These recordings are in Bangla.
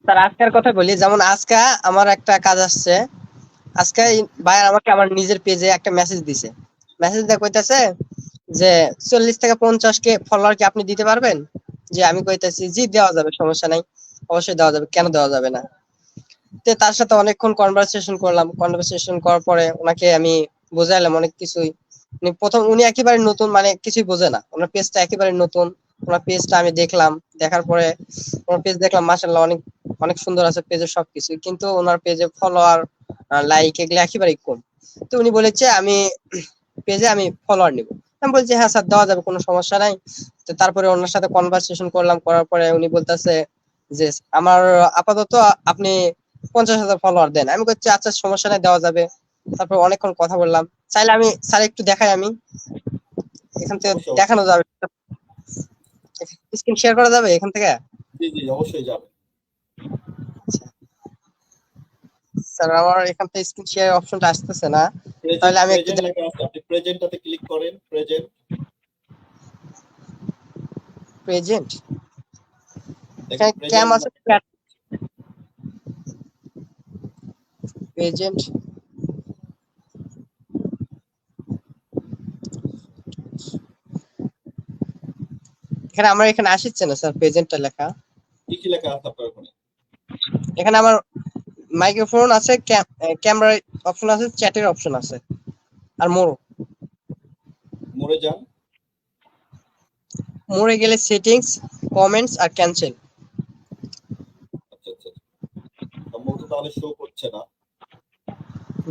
স্যার আজকের কথা বলি, যেমন আজকে আমার একটা কাজ আসছে। আজকে ভাই আমাকে আমার নিজের পেজে একটা মেসেজ দিছে। মেসেজ দিয়ে কইতাছে যে 40 থেকে 50 কে ফলোয়ার কি আপনি দিতে পারবেন? যে আমি কইতাছি জি দেওয়া যাবে, সমস্যা নাই, অবশ্যই দেওয়া যাবে, কেন দেওয়া যাবে না। তো তার সাথে অনেকক্ষণ কনভারসেশন করলাম। কনভারসেশন করার পরে ওনাকে আমি বোঝাইলাম অনেক কিছুই। উনি একেবারে নতুন, মানে কিছুই বোঝে না, ওনার পেজটা একেবারে নতুন। ওনার পেজটা আমি দেখলাম, দেখার পরে ওনার পেজ দেখলাম, মাশাআল্লাহ অনেক অনেক সুন্দর আছে পেজের সবকিছু, কিন্তু ওনার পেজে ফলোয়ার, লাইক এগুলো একেবারেই কম। তো উনি বলেছে আমি পেজে আমি ফলোয়ার নিব। আমি বলছি হ্যাঁ স্যার দেওয়া যাবে, কোনো সমস্যা নাই। তো তারপরে ওনার সাথে কনভারসেশন করলাম, করার পরে উনি বলতেছে যে আমার আপাতত আপনি 50,000 ফলোয়ার দেন। আমি বলছি আচ্ছা সমস্যা নাই, দেওয়া যাবে। তারপর অনেকক্ষণ কথা বললাম। চাইলে আমি স্যার একটু দেখাই, আমি এখান থেকে অবশ্যই দেখানো অবশ্যই। যাবে, স্ক্রিন শেয়ার করা যাবে এখান থেকে। জি জি, অবশ্যই যাবে। স্যার আমার এখান থেকে স্ক্রিন শেয়ার অপশনটা আসতেছে না। তাহলে প্রেজেন্ট আমি একটু প্রেজেন্ট লেখা আছে, আপনি প্রেজেন্টটাতে ক্লিক করেন, প্রেজেন্ট। প্রেজেন্ট, দেখেন এখানে ক্যাম প্রেজেন্ট আছে, প্রেজেন্ট। এখানে আমার এখানে আসছে না স্যার প্রেজেন্টটা লেখা। কি কি লেখা আছে আপনার ওখানে? এখানে আমার মাইক্রোফোন আছে, ক্যামেরা অপশন আছে, চ্যাটের অপশন আছে, আর মরে যান। মোড়ে গেলে সেটিংস, কমেন্টস আর ক্যান্সেল। আচ্ছা আচ্ছা, সম্ভবত তাহলে শো করছে না।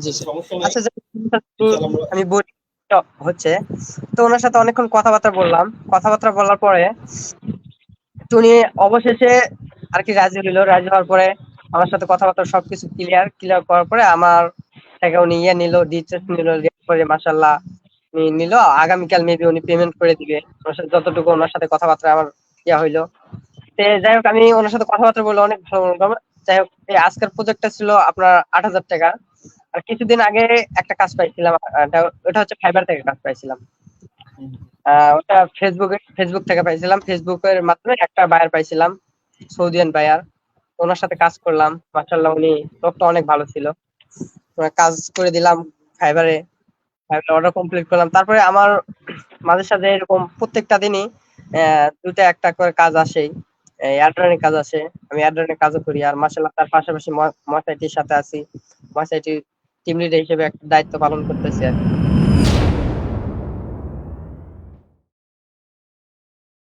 জি আচ্ছা স্যার। সমস্যা নাই, আচ্ছা ইনশাআল্লাহ আমরা। আমি বলি তো হচ্ছে। তো ওনার সাথে অনেকক্ষণ কথাবার্তা বললাম। কথাবার্তা বলার পরে তো উনি অবশেষে আর কি রাজি হইলো। রাজি হওয়ার পরে আমার সাথে কথাবার্তা সবকিছু ক্লিয়ার ক্লিয়ার করার পরে আমার থেকে উনি ইয়ে নিল, ডিটেলস নিল, দেওয়ার পরে মাশাআল্লাহ উনি নিল। আগামীকাল মেবি উনি পেমেন্ট করে দিবে। ওনার সাথে যতটুকু ওনার সাথে কথাবার্তা আমার ইয়া হইলো। তো যাই হোক আমি ওনার সাথে কথাবার্তা বলে অনেক ভালো মনে করলাম। যাই হোক এই আজকের প্রজেক্টটা ছিল আপনার 8,000 টাকা। আর কিছুদিন আগে একটা কাজ পাইছিলাম, ওটা হচ্ছে ফাইবার থেকে কাজ পাইছিলাম। হুম, ওটা ফেসবুক থেকে পাইছিলাম। ফেসবুকের মাধ্যমে একটা বায়ার পাইছিলাম, সৌদিয়ান বায়ার। ওনার সাথে কাজ করলাম, মাশাআল্লাহ উনি লোকটা অনেক ভালো ছিল। কাজ করে দিলাম ফাইবারে। অর্ডার কমপ্লিট করলাম। তারপরে আমার মাঝে সাঝে এরকম প্রত্যেকটা দিনই দুইটা একটা করে কাজ আসেই। অ্যাড কাজ আসে, আমি অ্যাড কাজও করি। আর মাশাআল্লাহ তার পাশাপাশি মশাইটির সাথে আছি, মশাইটির টিম লিডার হিসেবে একটা দায়িত্ব পালন করতেছি আর কি।